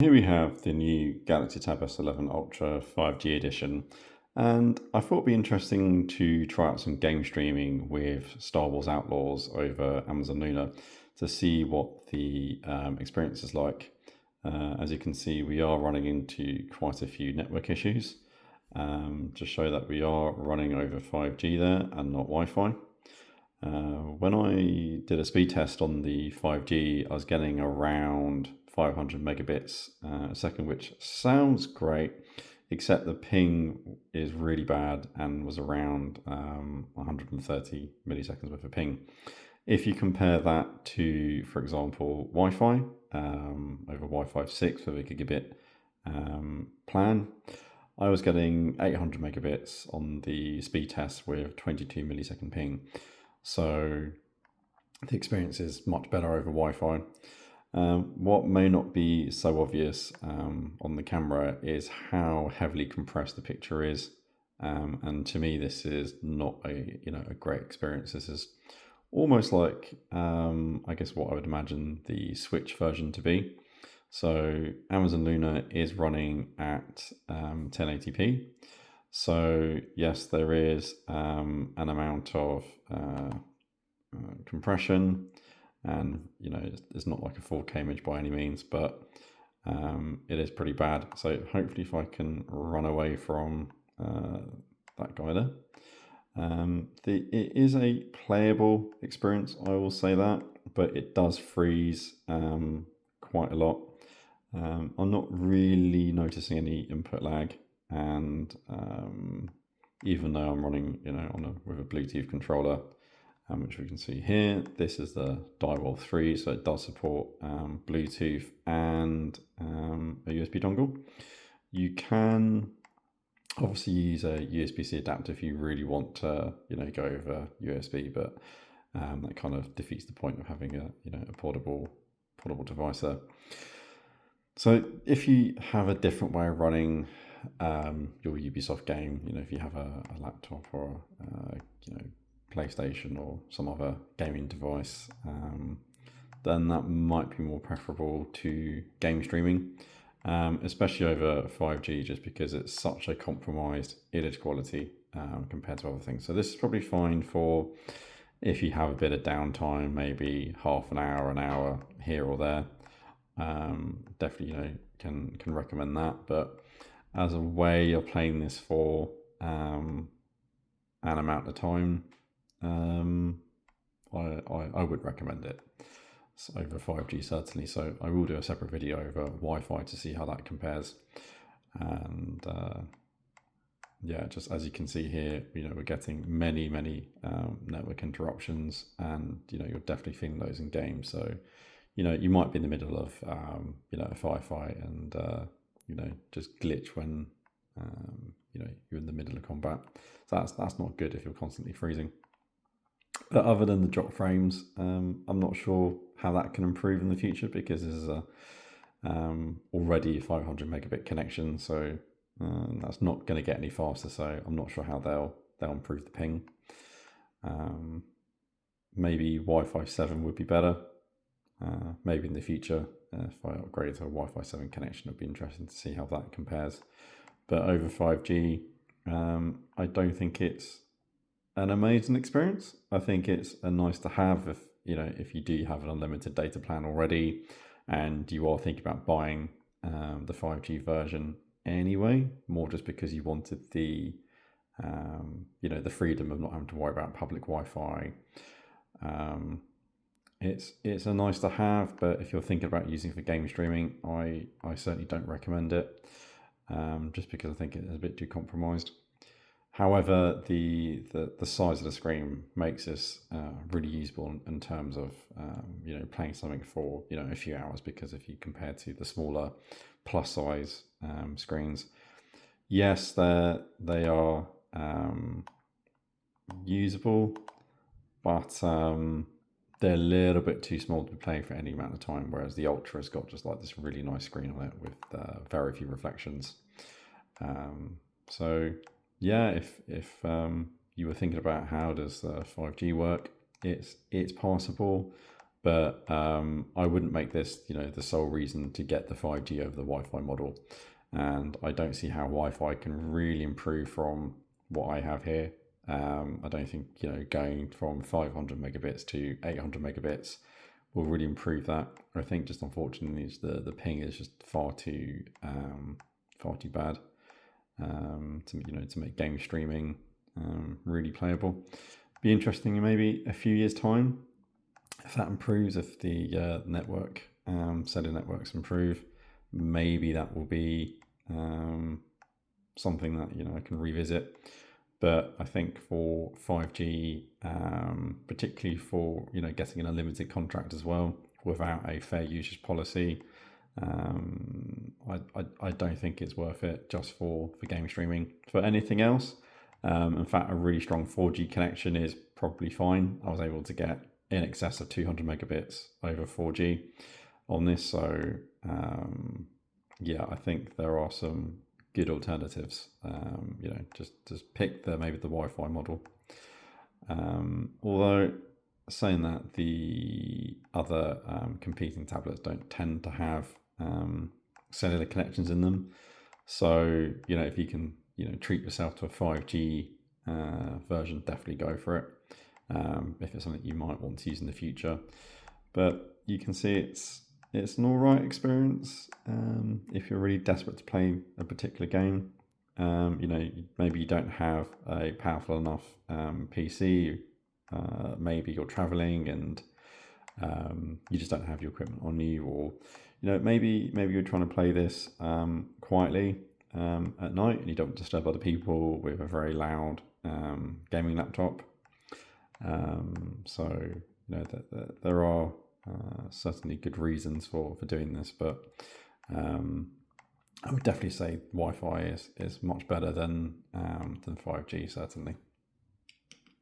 Here we have the new Galaxy Tab S11 Ultra 5G edition, and I thought it'd be interesting to try out some game streaming with Star Wars Outlaws over Amazon Luna to see what the experience is like. As you can see, we are running into quite a few network issues to show that we are running over 5G there and not Wi-Fi. When I did a speed test on the 5G, I was getting around 500 megabits a second, which sounds great, except the ping is really bad and was around 130 milliseconds worth of ping. If you compare that to, for example, Wi-Fi, over Wi-Fi 6 with a gigabit plan, I was getting 800 megabits on the speed test with 22 millisecond ping. So the experience is much better over Wi-Fi. What may not be so obvious on the camera is how heavily compressed the picture is, and to me, this is not a great experience. This is almost like I guess what I would imagine the Switch version to be. So Amazon Luna is running at 1080p. So yes, there is an amount of compression, and it's not like a 4K image by any means, but it is pretty bad. So hopefully, if I can run away from that guy there, it is a playable experience. I will say that, but it does freeze quite a lot. I'm not really noticing any input lag, and even though I'm running with a Bluetooth controller, which we can see here, this is the Digital-Wear 3, so it does support Bluetooth and a USB dongle. You can obviously use a USB-C adapter if you really want to go over USB, but that kind of defeats the point of having a portable device there. So if you have a different way of running your Ubisoft game, if you have a laptop or PlayStation or some other gaming device, then that might be more preferable to game streaming, especially over 5G, just because it's such a compromised image quality compared to other things. So this is probably fine for if you have a bit of downtime, maybe half an hour here or there. Definitely can recommend that, but as a way of playing this for an amount of time, I would recommend it. It's over 5G certainly, so I will do a separate video over Wi-Fi to see how that compares. And yeah, just as you can see here, we're getting many network interruptions, and you're definitely feeling those in games. So you might be in the middle of a firefight and just glitch when you're in the middle of combat. So that's not good if you're constantly freezing. But other than the drop frames, I'm not sure how that can improve in the future, because this is a already 500 megabit connection, so that's not going to get any faster. So I'm not sure how they'll improve the ping. Maybe Wi-Fi 7 would be better. Maybe in the future, if I upgrade to a Wi-Fi 7 connection, it'd be interesting to see how that compares. But over 5G, I don't think it's an amazing experience. I think it's a nice to have if you do have an unlimited data plan already, and you are thinking about buying the 5G version anyway, more just because you wanted the the freedom of not having to worry about public Wi-Fi. It's a nice to have, but if you're thinking about using it for game streaming, I certainly don't recommend it, just because I think it's a bit too compromised. However, the size of the screen makes this really usable in terms of playing something for a few hours, because if you compare to the smaller plus size screens, yes, they are usable, but they're a little bit too small to be playing for any amount of time, whereas the Ultra has got just like this really nice screen on it with very few reflections. So yeah, if you were thinking about how does 5G work, it's possible. but I wouldn't make this, the sole reason to get the 5G over the Wi-Fi model. And I don't see how Wi-Fi can really improve from what I have here. I don't think, going from 500 megabits to 800 megabits will really improve that. I think just unfortunately the ping is just far too bad to make game streaming really playable. Be interesting in maybe a few years' time if that improves, if the network cellular networks improve. Maybe that will be something that I can revisit. But I think for 5G, particularly for getting an unlimited contract as well without a fair usage policy, I don't think it's worth it just for game streaming. For anything else, in fact, a really strong 4G connection is probably fine. I was able to get in excess of 200 megabits over 4G on this, so yeah, I think there are some good alternatives. Just pick maybe the Wi-Fi model. Although saying that, the other competing tablets don't tend to have cellular connections in them. So if you can treat yourself to a 5G version, definitely go for it. If it's something you might want to use in the future. But you can see it's an alright experience if you're really desperate to play a particular game. Maybe you don't have a powerful enough PC, maybe you're traveling and you just don't have your equipment on you, or maybe you're trying to play this quietly at night and you don't disturb other people with a very loud gaming laptop. So there are certainly good reasons for doing this, but I would definitely say Wi-Fi is much better than 5G, certainly.